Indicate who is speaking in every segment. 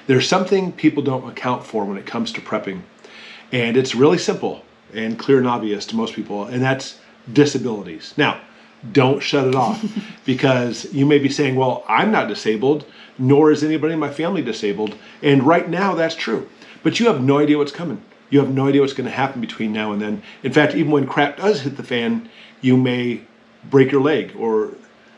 Speaker 1: There's something people don't account for when it comes to prepping, and it's really simple and clear and obvious to most people, and that's disabilities. Now, don't shut it off because you may be saying, well, I'm not disabled, nor is anybody in my family disabled. And right now that's true, but you have no idea what's coming. You have no idea what's going to happen between now and then. In fact, even when crap does hit the fan, you may break your leg or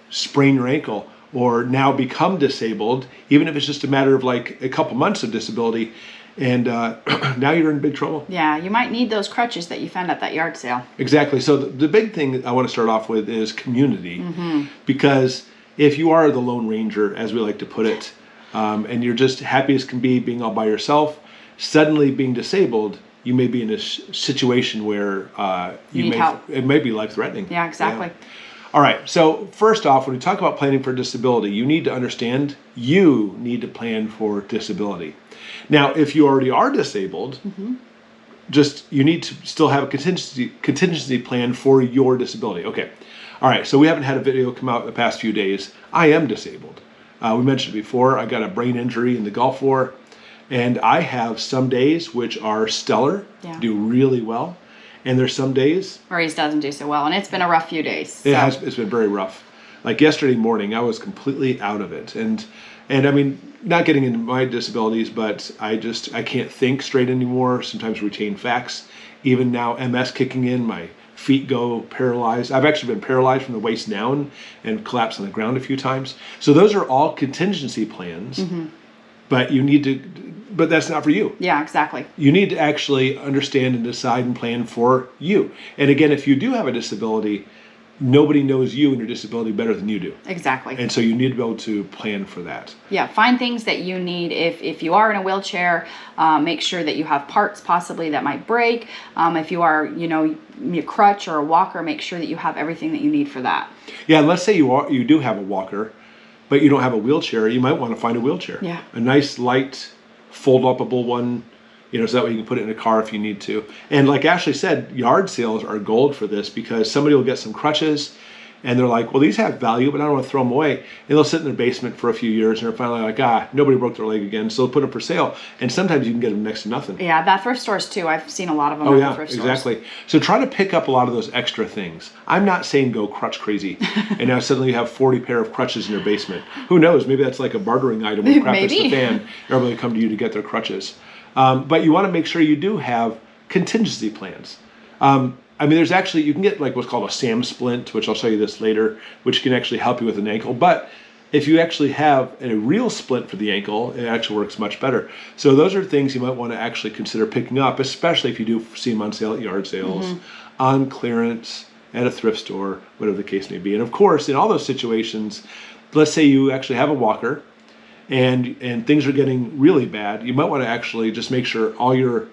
Speaker 1: sprain your ankle or now become disabled, even if it's just a matter of like a couple months of disability. And now you're in big trouble.
Speaker 2: Yeah, you might need those crutches that you found at that yard sale.
Speaker 1: Exactly. So the big thing I want to start off with is community. Because if you are the Lone Ranger, as we like to put it, and you're just happy as can be being all by yourself, suddenly being disabled, you may be in a situation where
Speaker 2: you need help.
Speaker 1: It may be life-threatening.
Speaker 2: Yeah, exactly.
Speaker 1: Yeah. All right, so first off, when we talk about planning for disability, you need to understand you need to plan for disability. Now, if you already are disabled, you need to still have a contingency plan for your disability. Okay, all right, so we haven't had a video come out in the past few days. I am disabled. We mentioned before, I got a brain injury in the Gulf War, and I have some days which are stellar, do really well. And there's some days
Speaker 2: where he doesn't do so well, and it's been a rough few days. So.
Speaker 1: It's been very rough. Like yesterday morning, I was completely out of it, and I mean, not getting into my disabilities, but I can't think straight anymore. Sometimes retain facts. Even now, MS kicking in, my feet go paralyzed. I've actually been paralyzed from the waist down and collapsed on the ground a few times. So those are all contingency plans, but you need to. But that's not for you.
Speaker 2: Yeah, exactly.
Speaker 1: You need to actually understand and decide and plan for you. And again, if you do have a disability, nobody knows you and your disability better than you do.
Speaker 2: Exactly.
Speaker 1: And so you need to be able to plan for that.
Speaker 2: Yeah, find things that you need. If you are in a wheelchair, make sure that you have parts possibly that might break. If you are, a crutch or a walker, make sure that you have everything that you need for that.
Speaker 1: Yeah, and let's say you do have a walker, but you don't have a wheelchair. You might want to find a wheelchair.
Speaker 2: Yeah.
Speaker 1: A nice, light, fold-upable one, so that way you can put it in a car if you need to. And like Ashley said, yard sales are gold for this because somebody will get some crutches and they're like, well, these have value, but I don't want to throw them away. And they'll sit in their basement for a few years and they're finally like, nobody broke their leg again, so they'll put them for sale. And sometimes you can get them next to nothing.
Speaker 2: Yeah, that thrift stores too. I've seen a lot of them
Speaker 1: at
Speaker 2: the thrift stores.
Speaker 1: Exactly. So try to pick up a lot of those extra things. I'm not saying go crutch crazy and now suddenly you have 40 pair of crutches in your basement. Who knows? Maybe that's like a bartering item when crap hits the fan. Everybody come to you to get their crutches. But you want to make sure you do have contingency plans. There's actually, you can get like what's called a SAM splint, which I'll show you this later, which can actually help you with an ankle. But if you actually have a real splint for the ankle, it actually works much better. So those are things you might want to actually consider picking up, especially if you do see them on sale at yard sales, on clearance, at a thrift store, whatever the case may be. And of course, in all those situations, let's say you actually have a walker and things are getting really bad, you might want to actually just make sure all your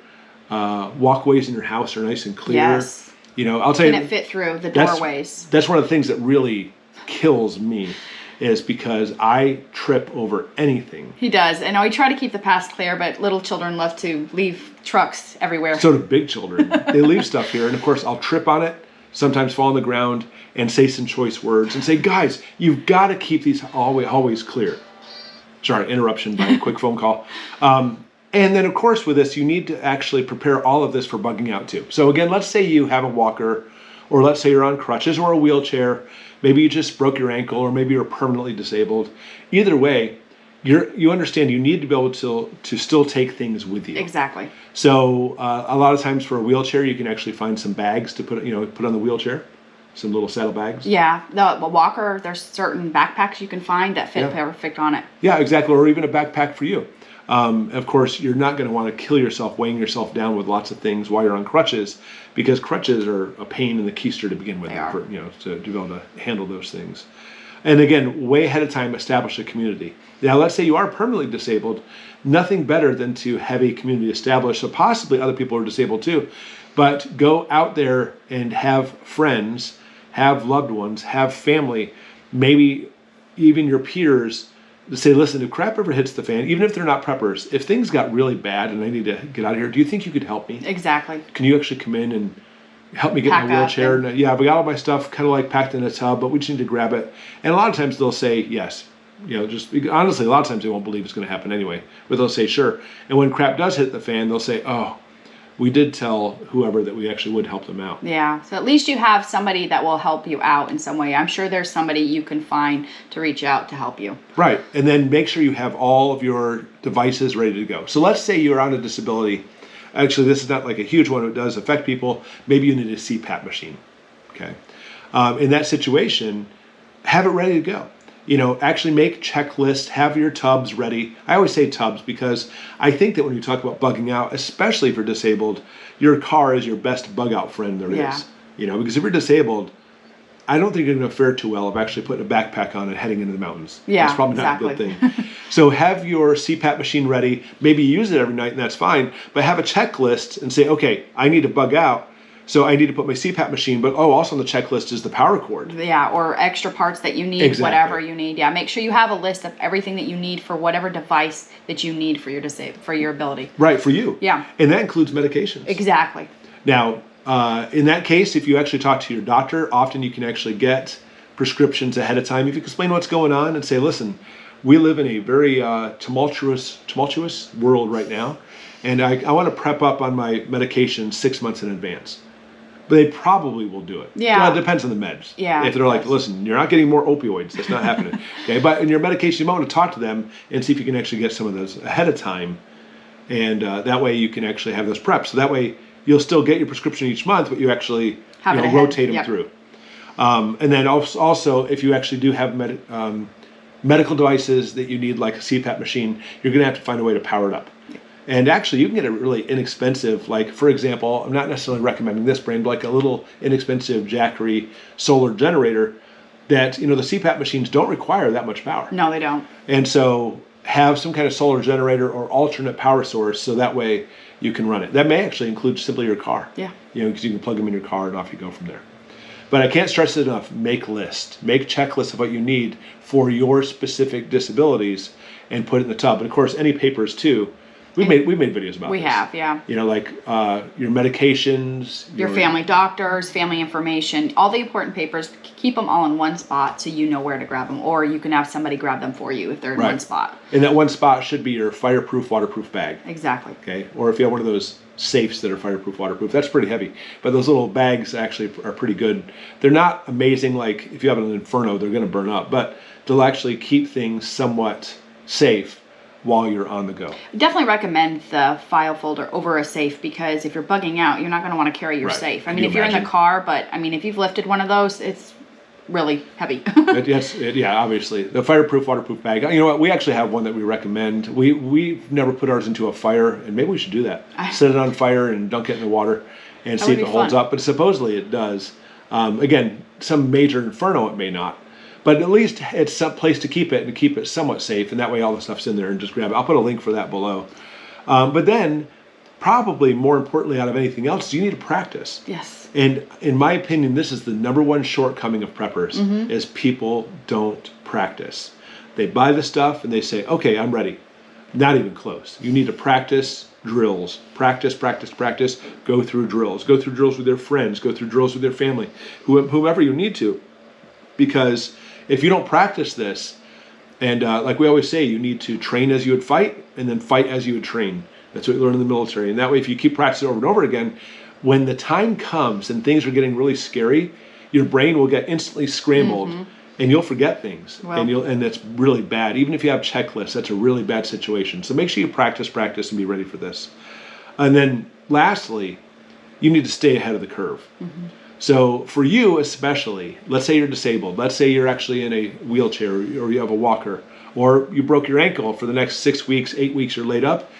Speaker 1: walkways in your house are nice and clear.
Speaker 2: Yes.
Speaker 1: I'll tell you.
Speaker 2: Can it fit through the doorways?
Speaker 1: That's one of the things that really kills me is because I trip over anything.
Speaker 2: He does. I know we try to keep the paths clear, but little children love to leave trucks everywhere.
Speaker 1: So do big children. They leave stuff here, and of course I'll trip on it, sometimes fall on the ground, and say some choice words and say, guys, you've got to keep these always clear. Sorry, interruption by a quick phone call. And then, of course, with this, you need to actually prepare all of this for bugging out too. So again, let's say you have a walker, or let's say you're on crutches or a wheelchair. Maybe you just broke your ankle, or maybe you're permanently disabled. Either way, you understand you need to be able to still take things with you.
Speaker 2: Exactly.
Speaker 1: So a lot of times for a wheelchair, you can actually find some bags to put on the wheelchair. Some little saddle bags. Yeah,
Speaker 2: the walker, there's certain backpacks you can find that fit perfect on it.
Speaker 1: Yeah, exactly, or even a backpack for you. Of course, you're not going to want to kill yourself weighing yourself down with lots of things while you're on crutches, because crutches are a pain in the keister to begin with, to be able to handle those things. And again, way ahead of time, establish a community. Now, let's say you are permanently disabled, nothing better than to have a community established, so possibly other people are disabled too, but go out there and have friends, have loved ones, have family, maybe even your peers, to say, listen, if crap ever hits the fan, even if they're not preppers, if things got really bad and I need to get out of here, do you think you could help me?
Speaker 2: Exactly.
Speaker 1: Can you actually come in and help me get in my wheelchair? And, we got all my stuff kind of like packed in a tub, but we just need to grab it. And a lot of times they'll say, yes, just honestly, a lot of times they won't believe it's going to happen anyway, but they'll say sure. And when crap does hit the fan, they'll say, oh, we did tell whoever that we actually would help them out.
Speaker 2: Yeah, so at least you have somebody that will help you out in some way. I'm sure there's somebody you can find to reach out to help you.
Speaker 1: Right, and then make sure you have all of your devices ready to go. So let's say you're on a disability. Actually, this is not like a huge one. It does affect people. Maybe you need a CPAP machine. Okay, in that situation, have it ready to go. Actually make checklists, have your tubs ready. I always say tubs because I think that when you talk about bugging out, especially if you're disabled, your car is your best bug out friend there is. Because if you're disabled, I don't think you're going to fare too well of actually putting a backpack on and heading into the mountains.
Speaker 2: Yeah,
Speaker 1: that's probably not a good thing. So have your CPAP machine ready. Maybe use it every night and that's fine, but have a checklist and say, okay, I need to bug out. So I need to put my CPAP machine, but also on the checklist is the power cord.
Speaker 2: Yeah, or extra parts that you need,
Speaker 1: Exactly.
Speaker 2: Whatever you need. Yeah, make sure you have a list of everything that you need for whatever device that you need for your ability.
Speaker 1: Right, for you.
Speaker 2: Yeah.
Speaker 1: And that includes medications.
Speaker 2: Exactly.
Speaker 1: Now, in that case, if you actually talk to your doctor, often you can actually get prescriptions ahead of time. If you explain what's going on and say, listen, we live in a very tumultuous world right now, and I want to prep up on my medication 6 months in advance. But they probably will do it.
Speaker 2: Yeah.
Speaker 1: Well, it depends on the meds.
Speaker 2: Yeah.
Speaker 1: If they're like, listen, you're not getting more opioids. That's not happening. Okay. But in your medication, you might want to talk to them and see if you can actually get some of those ahead of time. And that way you can actually have those preps. So that way you'll still get your prescription each month, but you actually rotate them through. And then also, if you actually do have medical devices that you need, like a CPAP machine, you're going to have to find a way to power it up. And actually, you can get a really inexpensive, like, for example, I'm not necessarily recommending this brand, but like a little inexpensive Jackery solar generator that, the CPAP machines don't require that much power.
Speaker 2: No, they don't.
Speaker 1: And so have some kind of solar generator or alternate power source so that way you can run it. That may actually include simply your car.
Speaker 2: Yeah.
Speaker 1: Because you can plug them in your car and off you go from there. But I can't stress it enough. Make lists. Make checklists of what you need for your specific disabilities and put it in the tub. And of course, any papers too. We've made videos about this.
Speaker 2: We have, yeah.
Speaker 1: Like your medications.
Speaker 2: Your family doctors, family information, all the important papers, keep them all in one spot so you know where to grab them. Or you can have somebody grab them for you if they're in one spot.
Speaker 1: And that one spot should be your Fireproof Waterproof Bag.
Speaker 2: Exactly.
Speaker 1: Okay. Or if you have one of those safes that are fireproof, waterproof, that's pretty heavy. But those little bags actually are pretty good. They're not amazing, like if you have an Inferno, they're going to burn up. But they'll actually keep things somewhat safe while you're on the go.
Speaker 2: Definitely recommend the file folder over a safe because if you're bugging out, you're not going to want to carry your safe. I mean, if you're in the car, but I mean, if you've lifted one of those, it's really heavy.
Speaker 1: Yeah, obviously. The Fireproof Waterproof Bag. You know what? We actually have one that we recommend. We've never put ours into a fire, and maybe we should do that. Set it on fire and dunk it in the water and see if it holds up. But supposedly it does. Again, some major Inferno it may not. But at least it's some place to keep it and keep it somewhat safe, and that way all the stuff's in there and just grab it. I'll put a link for that below. But then, probably more importantly out of anything else, you need to practice.
Speaker 2: Yes.
Speaker 1: And in my opinion, this is the number one shortcoming of preppers, is people don't practice. They buy the stuff and they say, okay, I'm ready. Not even close. You need to practice drills. Practice. Go through drills. Go through drills with their friends. Go through drills with their family. Whomever you need to. Because if you don't practice this, and like we always say, you need to train as you would fight, and then fight as you would train. That's what you learn in the military. And that way, if you keep practicing over and over again, when the time comes and things are getting really scary, your brain will get instantly scrambled, and you'll forget things. Well, and that's really bad. Even if you have checklists, that's a really bad situation. So make sure you practice, and be ready for this. And then lastly, you need to stay ahead of the curve. So for you especially, let's say you're disabled, let's say you're actually in a wheelchair or you have a walker, or you broke your ankle for the next 6 weeks, 8 weeks you're laid up,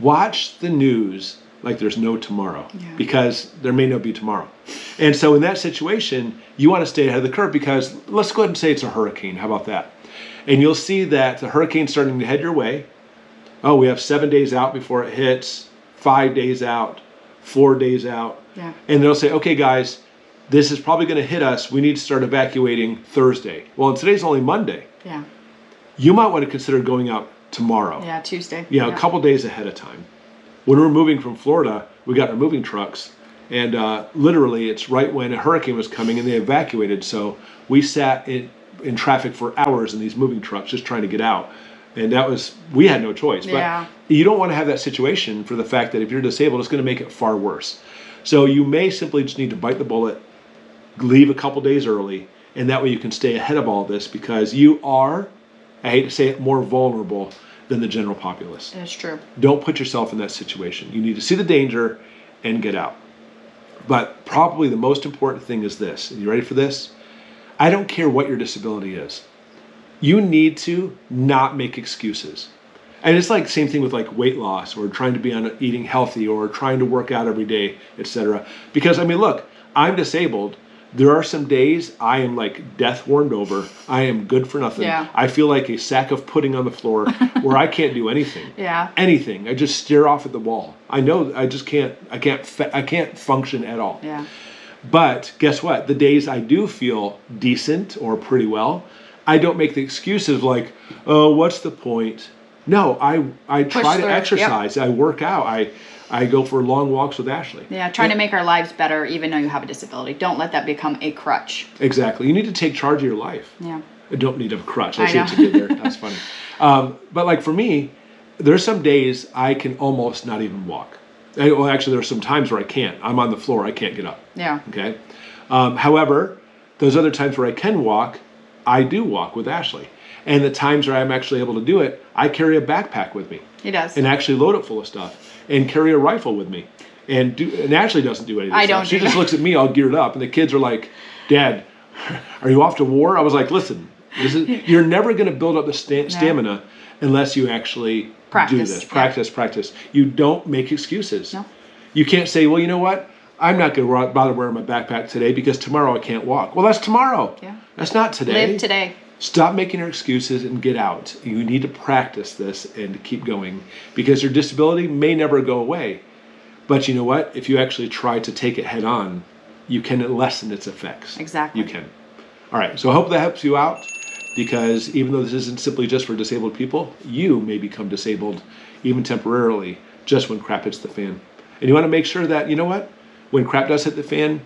Speaker 1: watch the news like there's no tomorrow, because there may not be tomorrow. And so in that situation, you want to stay ahead of the curve because let's go ahead and say it's a hurricane. How about that? And you'll see that the hurricane's starting to head your way. Oh, we have 7 days out before it hits, 5 days out, 4 days out.
Speaker 2: Yeah.
Speaker 1: And they'll say, okay, guys, this is probably going to hit us. We need to start evacuating Thursday. Well, today's only Monday.
Speaker 2: Yeah.
Speaker 1: You might want to consider going out tomorrow.
Speaker 2: Yeah, Tuesday.
Speaker 1: A couple days ahead of time. When we're moving from Florida, we got our moving trucks. And literally, it's right when a hurricane was coming and they evacuated. So we sat in traffic for hours in these moving trucks just trying to get out. And we had no choice.
Speaker 2: Yeah.
Speaker 1: But you don't want to have that situation for the fact that if you're disabled, it's going to make it far worse. So you may simply just need to bite the bullet, leave a couple days early, and that way you can stay ahead of all this, because you are, I hate to say it, more vulnerable than the general populace.
Speaker 2: It's true.
Speaker 1: Don't put yourself in that situation. You need to see the danger and get out. But probably the most important thing is this. Are you ready for this? I don't care what your disability is. You need to not make excuses. And it's like the same thing with like weight loss or trying to be on eating healthy or trying to work out every day, etc. Because I mean, look, I'm disabled. There are some days I am like death warmed over. I am good for nothing.
Speaker 2: Yeah.
Speaker 1: I feel like a sack of pudding on the floor where I can't do anything.
Speaker 2: Yeah.
Speaker 1: Anything. I just stare off at the wall. I know I just can't. I can't function at all.
Speaker 2: Yeah.
Speaker 1: But guess what? The days I do feel decent or pretty well, I don't make the excuses like, oh, what's the point? No, I try to exercise. Yep. I work out. I go for long walks with Ashley.
Speaker 2: Yeah, trying to make our lives better even though you have a disability. Don't let that become a crutch.
Speaker 1: Exactly. You need to take charge of your life.
Speaker 2: Yeah.
Speaker 1: I don't need a crutch. I see what you did there. That's funny. But like for me, there's some days I can almost not even walk. Well, actually, there's some times where I can't. I'm on the floor. I can't get up.
Speaker 2: Yeah.
Speaker 1: Okay. However, those other times where I can walk, I do walk with Ashley. And the times where I'm actually able to do it, I carry a backpack with me.
Speaker 2: He does.
Speaker 1: And actually load it full of stuff and carry a rifle with me. And Ashley doesn't do any of this stuff. She just looks at me all geared up, and the kids are like, Dad, are you off to war? I was like, listen, you're never going to build up the stamina unless you actually do this. Practice. You don't make excuses.
Speaker 2: No.
Speaker 1: You can't say, well, you know what? I'm not going to bother wearing my backpack today because tomorrow I can't walk. Well, that's tomorrow.
Speaker 2: Yeah.
Speaker 1: That's not today.
Speaker 2: Live today.
Speaker 1: Stop making your excuses and get out. You need to practice this and keep going, because your disability may never go away. But you know what? If you actually try to take it head on, you can lessen its effects.
Speaker 2: Exactly.
Speaker 1: You can. All right. So I hope that helps you out, because even though this isn't simply just for disabled people, you may become disabled even temporarily just when crap hits the fan. And you want to make sure that, you know what? When crap does hit the fan,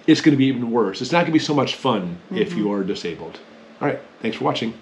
Speaker 1: it's going to be even worse. It's not going to be so much fun if you are disabled. All right. Thanks for watching.